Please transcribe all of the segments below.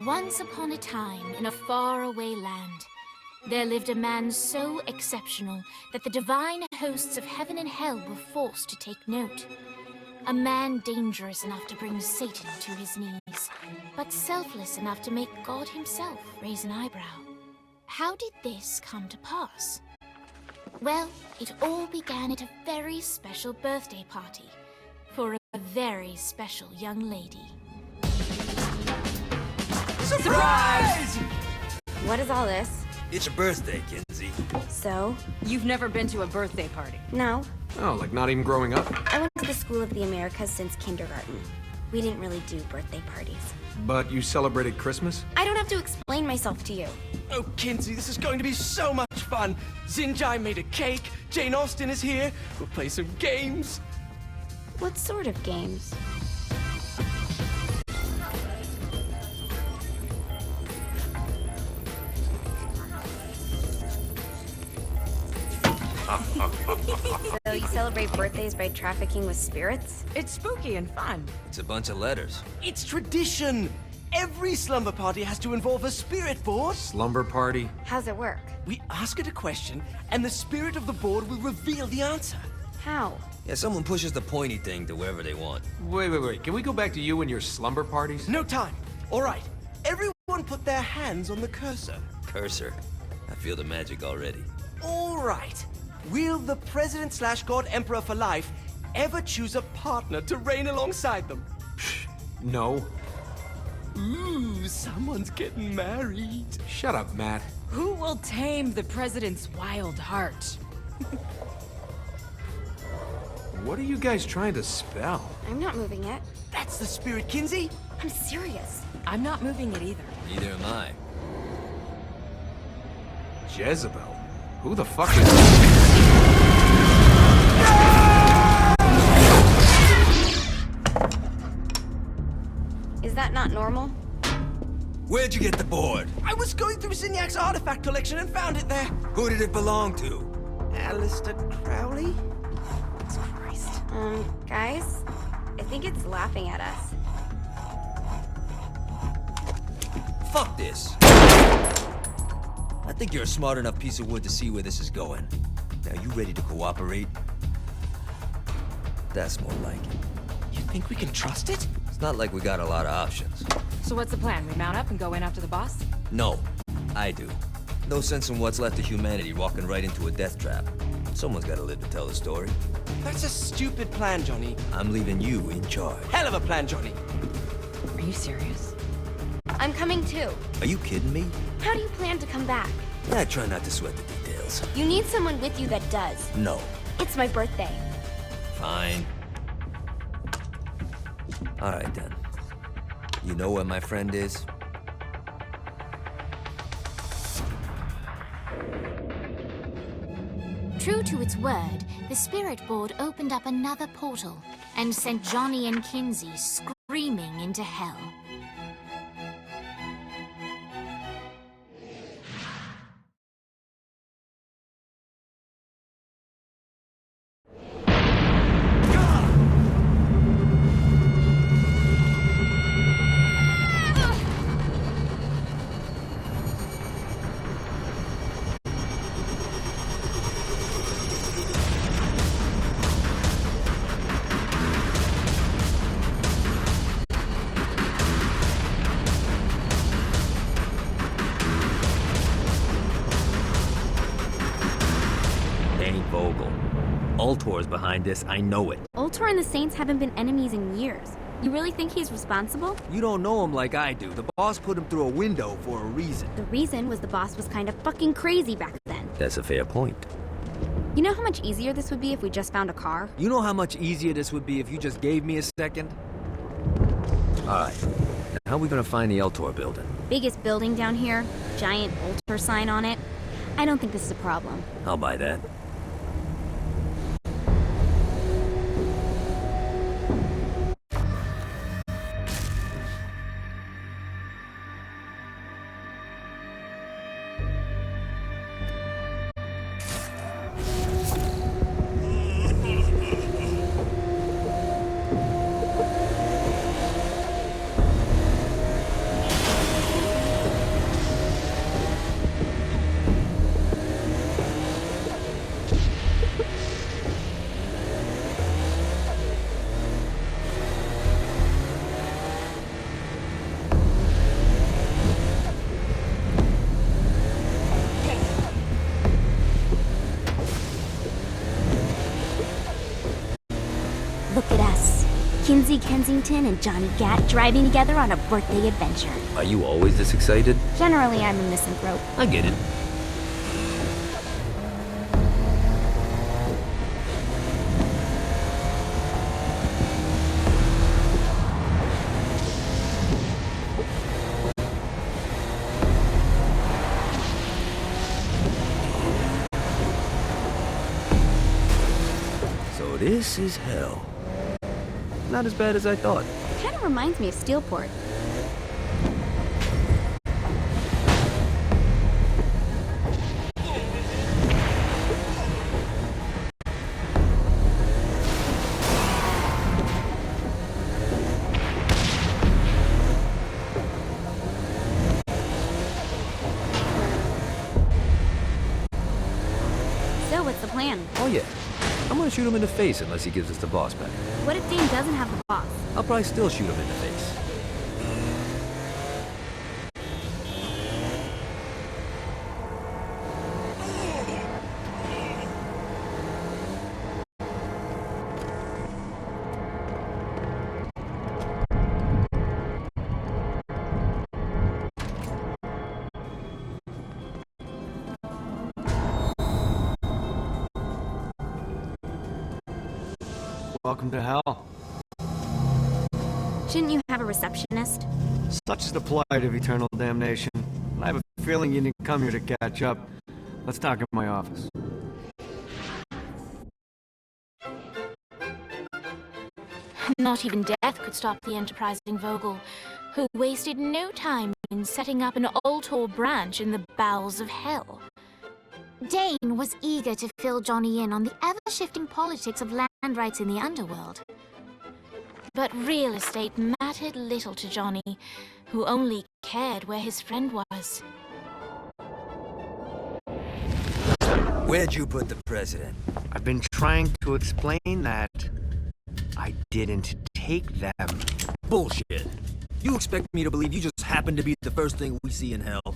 Once upon a time, in a faraway land, there lived a man so exceptional that the divine hosts of heaven and hell were forced to take note. A man dangerous enough to bring Satan to his knees, but selfless enough to make God himself raise an eyebrow. How did this come to pass? Well, it all began at a very special birthday party for a very special young lady. Surprise! What is all this? It's your birthday, Kinsey. So? You've never been to a birthday party? No. Oh, like not even growing up? I went to the School of the Americas since kindergarten. We didn't really do birthday parties. But you celebrated Christmas? I don't have to explain myself to you. Oh, Kinsey, this is going to be so much fun. Xinjai made a cake, Jane Austen is here, we'll play some games. What sort of games? So you celebrate birthdays by trafficking with spirits? It's spooky and fun. It's a bunch of letters. It's tradition. Every slumber party has to involve a spirit board. Slumber party? How's it work? We ask it a question, and the spirit of the board will reveal the answer. How? Yeah, someone pushes the pointy thing to wherever they want. Wait. Can we go back to you and your slumber parties? No time. All right. Everyone put their hands on the cursor. Cursor. I feel the magic already. All right. Will the President/God Emperor for life ever choose a partner to reign alongside them? No. Ooh, someone's getting married. Shut up, Matt. Who will tame the president's wild heart? What are you guys trying to spell? I'm not moving it. That's the spirit, Kinsey. I'm serious. I'm not moving it either. Neither am I. Jezebel? Who the fuck is... Is that not normal? Where'd you get the board? I was going through Zinyak artifact collection and found it there. Who did it belong to? Alistair Crowley? Christ. Guys? I think it's laughing at us. Fuck this. I think you're a smart enough piece of wood to see where this is going. Now, you ready to cooperate? That's more like it. You think we can trust it? It's not like we got a lot of options. So what's the plan? We mount up and go in after the boss? No, I do. No sense in what's left of humanity walking right into a death trap. Someone's gotta live to tell the story. That's a stupid plan, Johnny. I'm leaving you in charge. Hell of a plan, Johnny. Are you serious? I'm coming too. Are you kidding me? How do you plan to come back? I try not to sweat the details. You need someone with you that does. No. It's my birthday. Fine. All right, then. You know where my friend is? True to its word, the spirit board opened up another portal and sent Johnny and Kinsey screaming into hell. Ultor's behind this, I know it. Ultor and the Saints haven't been enemies in years. You really think he's responsible? You don't know him like I do. The boss put him through a window for a reason. The reason was the boss was kind of fucking crazy back then. That's a fair point. You know how much easier this would be if we just found a car? You know how much easier this would be if you just gave me a second? Alright. How are we gonna find the Ultor building? Biggest building down here, giant Ultor sign on it. I don't think this is a problem. I'll buy that. Lindsay Kensington and Johnny Gat driving together on a birthday adventure. Are you always this excited? Generally, I'm a misanthrope. I get it. So this is hell. Not as bad as I thought. Kind of reminds me of Steelport. So, what's the plan? Oh yeah. I'm gonna shoot him in the face unless he gives us the boss back. What if Dane doesn't have the boss? I'll probably still shoot him in the face. Welcome to hell. Shouldn't you have a receptionist? Such is the plight of eternal damnation. I have a feeling you didn't come here to catch up. Let's talk in my office. Not even death could stop the enterprising Vogel, who wasted no time in setting up an Ultor branch in the bowels of hell. Dane was eager to fill Johnny in on the ever-shifting politics of land rights in the underworld. But real estate mattered little to Johnny, who only cared where his friend was. Where'd you put the president? I've been trying to explain that. I didn't take them. Bullshit. You expect me to believe you just happened to be the first thing we see in hell?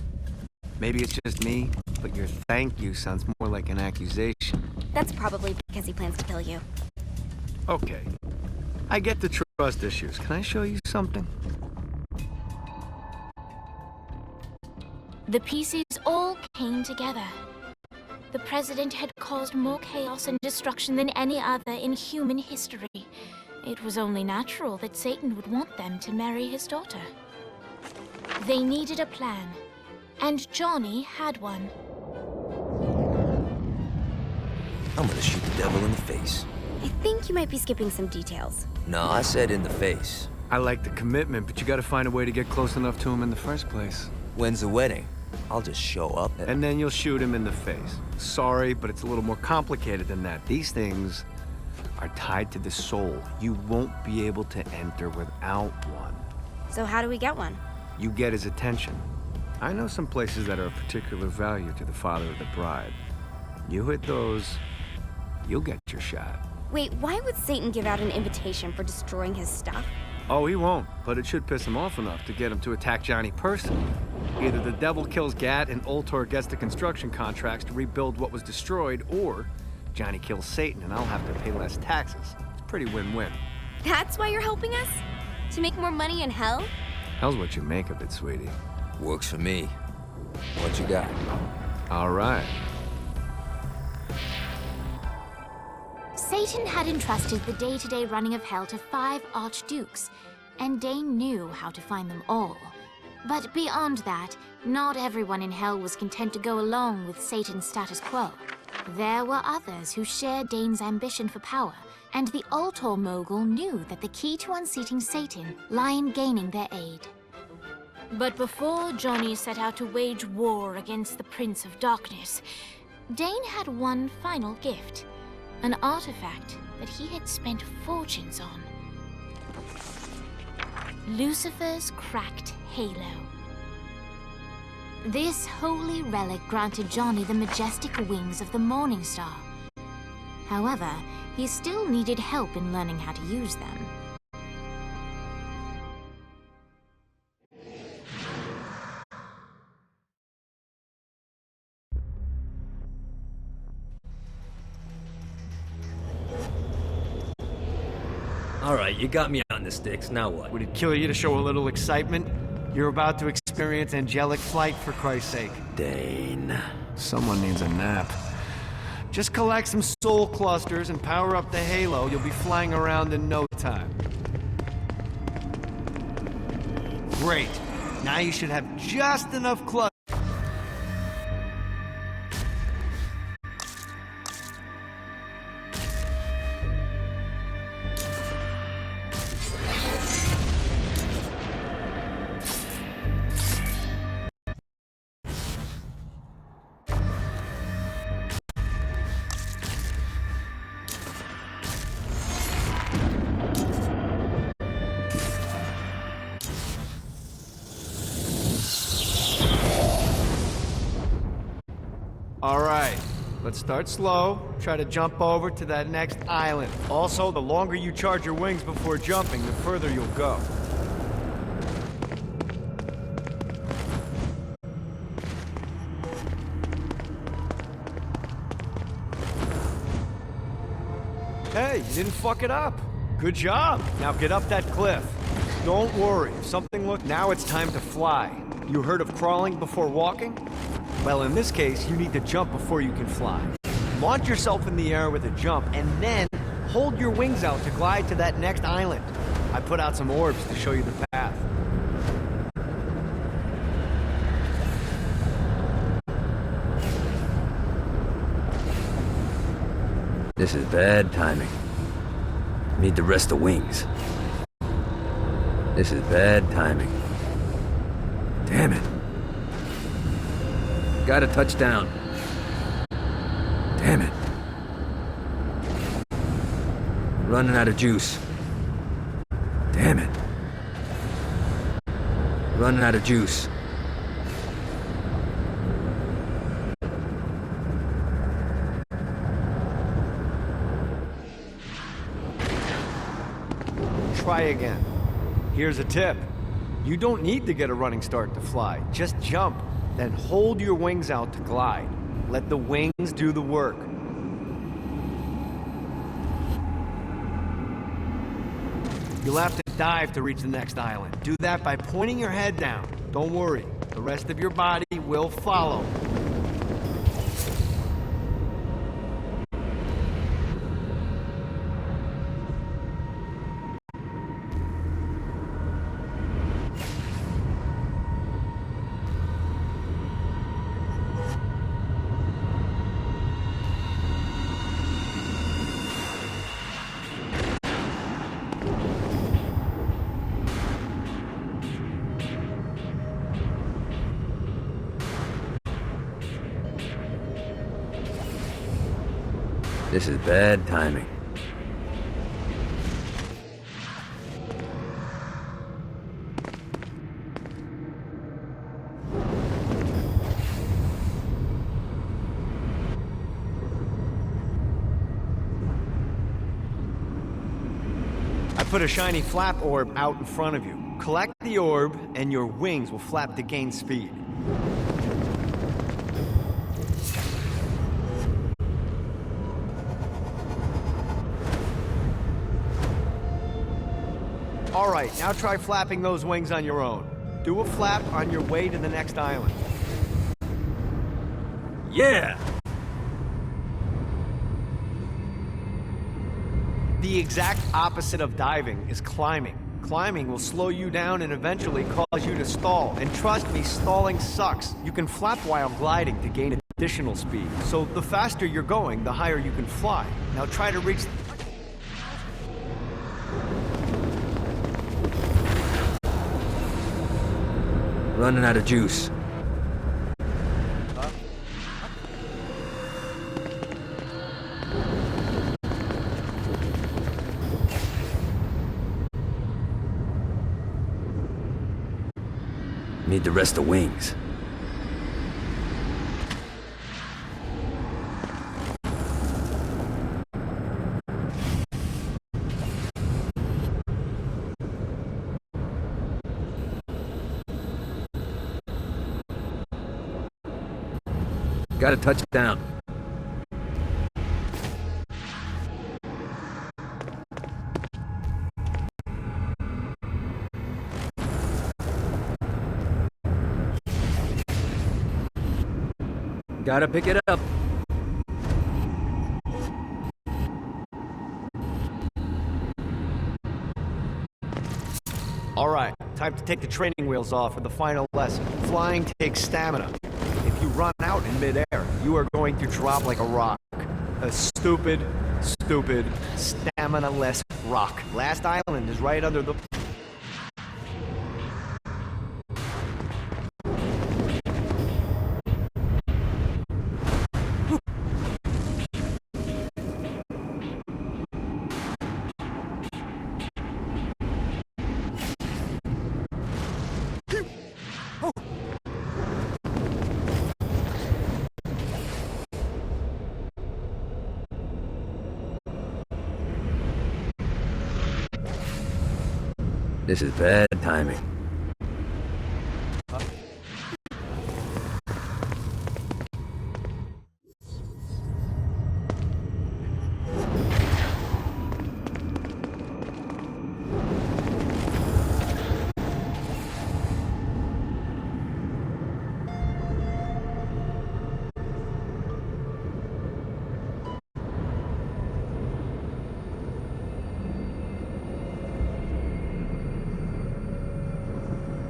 Maybe it's just me, but your thank you sounds more like an accusation. That's probably because he plans to kill you. Okay. I get the trust issues. Can I show you something? The pieces all came together. The president had caused more chaos and destruction than any other in human history. It was only natural that Satan would want them to marry his daughter. They needed a plan, and Johnny had one. I'm gonna shoot the devil in the face. I think you might be skipping some details. No, I said in the face. I like the commitment, but you gotta find a way to get close enough to him in the first place. When's the wedding? I'll just show up And then you'll shoot him in the face. Sorry, but it's a little more complicated than that. These things are tied to the soul. You won't be able to enter without one. So how do we get one? You get his attention. I know some places that are of particular value to the father of the bride. You hit those, you'll get your shot. Wait, why would Satan give out an invitation for destroying his stuff? Oh, he won't, but it should piss him off enough to get him to attack Johnny personally. Either the devil kills Gat and Ultor gets the construction contracts to rebuild what was destroyed, or Johnny kills Satan and I'll have to pay less taxes. It's pretty win-win. That's why you're helping us? To make more money in hell? Hell's what you make of it, sweetie. Works for me. What you got? All right. Satan had entrusted the day-to-day running of hell to 5 archdukes, and Dane knew how to find them all. But beyond that, not everyone in hell was content to go along with Satan's status quo. There were others who shared Dane's ambition for power, and the Ultor mogul knew that the key to unseating Satan lay in gaining their aid. But before Johnny set out to wage war against the Prince of Darkness, Dane had one final gift. An artifact that he had spent fortunes on. Lucifer's cracked halo. This holy relic granted Johnny the majestic wings of the Morning Star. However, he still needed help in learning how to use them. Alright, you got me on the sticks, now what? Would it kill you to show a little excitement? You're about to experience angelic flight, for Christ's sake. Dane. Someone needs a nap. Just collect some soul clusters and power up the halo. You'll be flying around in no time. Great. Now you should have just enough clusters. Alright, let's start slow. Try to jump over to that next island. Also, the longer you charge your wings before jumping, the further you'll go. Hey, you didn't fuck it up. Good job. Now get up that cliff. Don't worry, if something looks... Now it's time to fly. You heard of crawling before walking? Well, in this case, you need to jump before you can fly. Launch yourself in the air with a jump, and then hold your wings out to glide to that next island. I put out some orbs to show you the path. This is bad timing. Need to rest the wings. This is bad timing. Damn it. Got a touchdown. Damn it. Running out of juice. Damn it. Running out of juice. Try again. Here's a tip. You don't need to get a running start to fly. Just jump. Then hold your wings out to glide. Let the wings do the work. You'll have to dive to reach the next island. Do that by pointing your head down. Don't worry, the rest of your body will follow. This is bad timing. I put a shiny flap orb out in front of you. Collect the orb, and your wings will flap to gain speed. Alright, now try flapping those wings on your own. Do a flap on your way to the next island. Yeah! The exact opposite of diving is climbing. Climbing will slow you down and eventually cause you to stall. And trust me, stalling sucks. You can flap while gliding to gain additional speed. So the faster you're going, the higher you can fly. Now try to reach... Running out of juice. Need to rest the wings. Got a touchdown. Gotta pick it up. All right, time to take the training wheels off for the final lesson. Flying takes stamina. If you run out in midair, you are going to drop like a rock. A stupid, stamina-less rock. Last island is right under the... This is bad timing.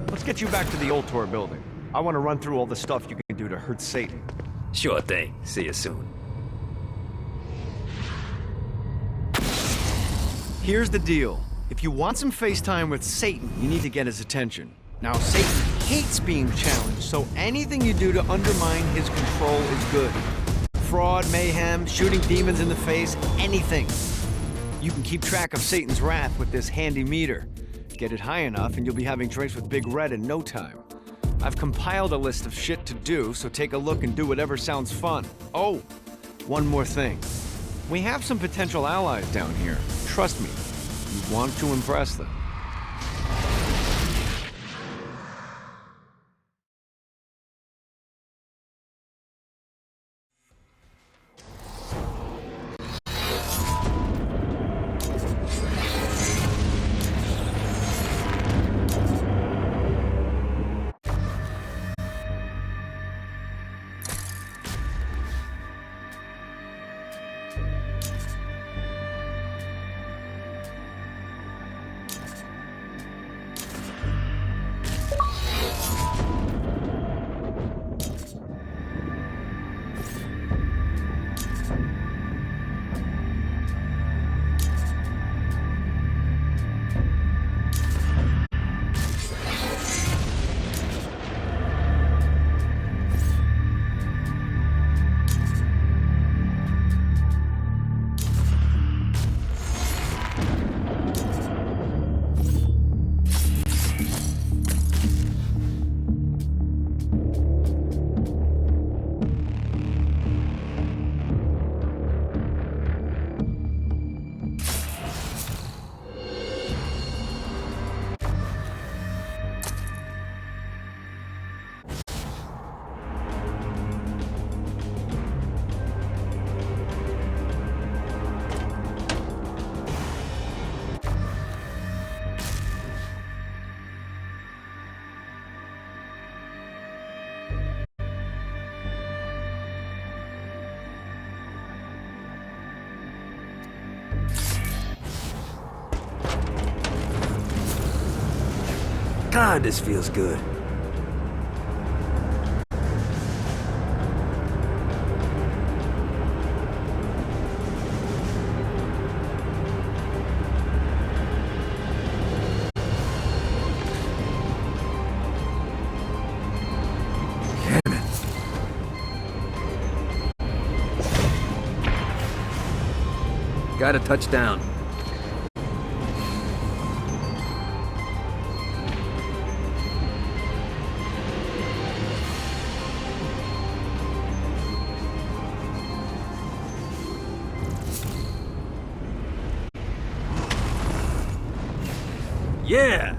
Let's get you back to the old tour building. I want to run through all the stuff you can do to hurt Satan. Sure thing. See you soon. Here's the deal. If you want some FaceTime with Satan, you need to get his attention. Now, Satan hates being challenged, so anything you do to undermine his control is good. Fraud, mayhem, shooting demons in the face, anything. You can keep track of Satan's wrath with this handy meter. Get it high enough and you'll be having drinks with Big Red in no time. I've compiled a list of shit to do, so take a look and do whatever sounds fun. Oh, one more thing. We have some potential allies down here. Trust me, you want to impress them. God, this feels good. Damn it. Gotta touch down. Yeah!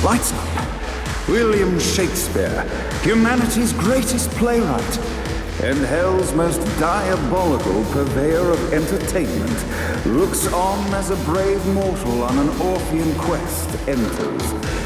Lights up. William Shakespeare, humanity's greatest playwright, and hell's most diabolical purveyor of entertainment, looks on as a brave mortal on an Orphean quest enters.